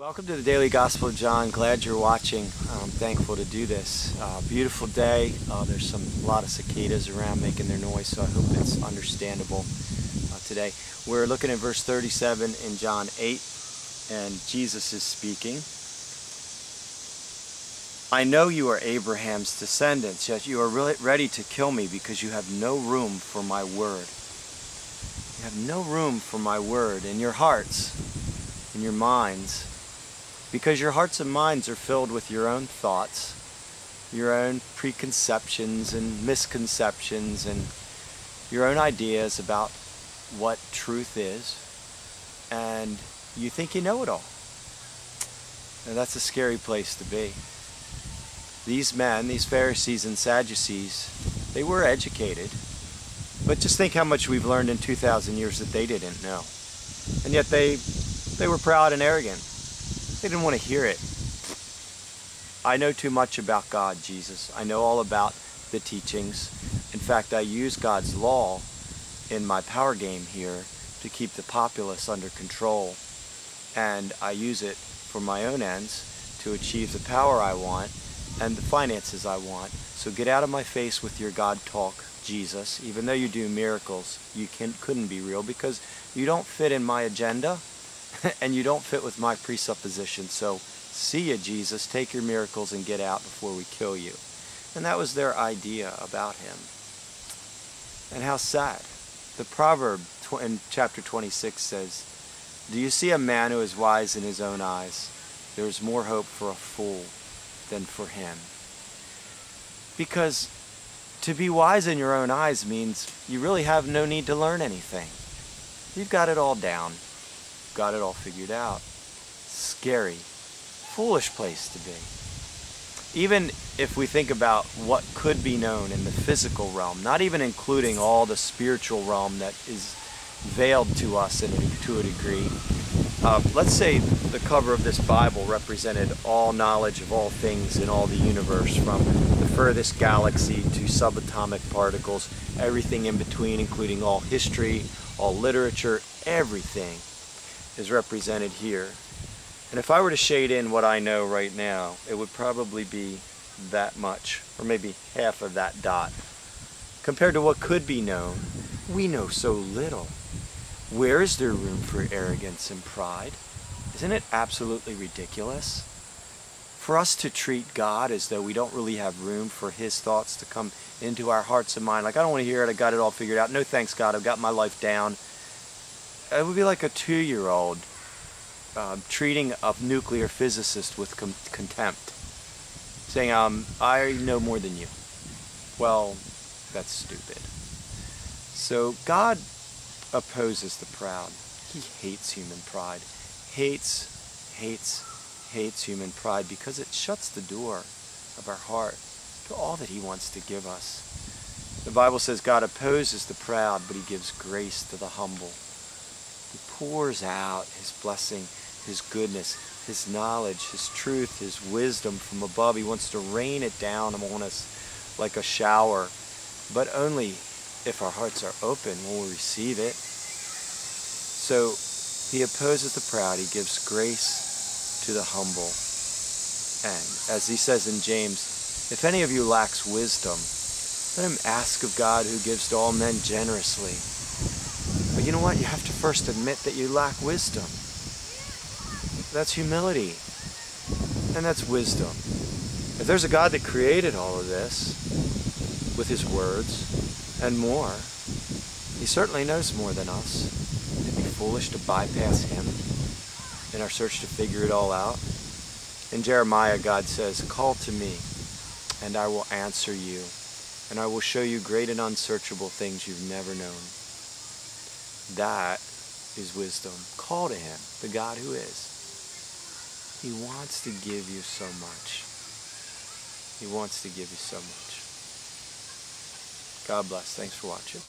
Welcome to the Daily Gospel of John. Glad you're watching. I'm thankful to do this. Beautiful day. There's a lot of cicadas around making their noise, so I hope it's understandable today. We're looking at verse 37 in John 8, and Jesus is speaking. I know you are Abraham's descendants, yet you are really ready to kill me because you have no room for my word. You have no room for my word in your hearts, in your minds. Because your hearts and minds are filled with your own thoughts, your own preconceptions and misconceptions, and your own ideas about what truth is, and you think you know it all. And that's a scary place to be. These men, these Pharisees and Sadducees, they were educated, but just think how much we've learned in 2,000 years that they didn't know. And yet they were proud and arrogant. They didn't want to hear it. I know too much about God, Jesus. I know all about the teachings. In fact, I use God's law in my power game here to keep the populace under control. And I use it for my own ends to achieve the power I want and the finances I want. So get out of my face with your God talk, Jesus. Even though you do miracles, you couldn't be real because you don't fit in my agenda. And you don't fit with my presuppositions. So see ya, Jesus, take your miracles and get out before we kill you. And that was their idea about him. And how sad. The proverb in chapter 26 says, do you see a man who is wise in his own eyes? There is more hope for a fool than for him. Because to be wise in your own eyes means you really have no need to learn anything. You've got it all down. Got it all figured out. Scary, foolish place to be. Even if we think about what could be known in the physical realm, not even including all the spiritual realm that is veiled to us to a degree. Let's say the cover of this Bible represented all knowledge of all things in all the universe, from the furthest galaxy to subatomic particles, everything in between, including all history, all literature, everything is represented here. And if I were to shade in what I know right now, it would probably be that much, or maybe half of that dot. Compared to what could be known, we know so little. Where is there room for arrogance and pride? Isn't it absolutely ridiculous? For us to treat God as though we don't really have room for his thoughts to come into our hearts and mind. Like, I don't want to hear it, I got it all figured out. No thanks, God, I've got my life down. It would be like a 2-year-old treating a nuclear physicist with contempt, saying, I know more than you. Well, that's stupid. So God opposes the proud. He hates human pride. Hates human pride because it shuts the door of our heart to all that he wants to give us. The Bible says God opposes the proud, but he gives grace to the humble. He pours out his blessing, his goodness, his knowledge, his truth, his wisdom from above. He wants to rain it down on us like a shower, but only if our hearts are open will we receive it. So he opposes the proud. He gives grace to the humble. And as he says in James, if any of you lacks wisdom, let him ask of God who gives to all men generously. But you know what? You have to first admit that you lack wisdom. That's humility. And that's wisdom. If there's a God that created all of this with his words and more, he certainly knows more than us. It'd be foolish to bypass him in our search to figure it all out. In Jeremiah, God says, call to me, and I will answer you, and I will show you great and unsearchable things you've never known. That is wisdom. Call to him, the God who is. He wants to give you so much. He wants to give you so much. God bless. Thanks for watching.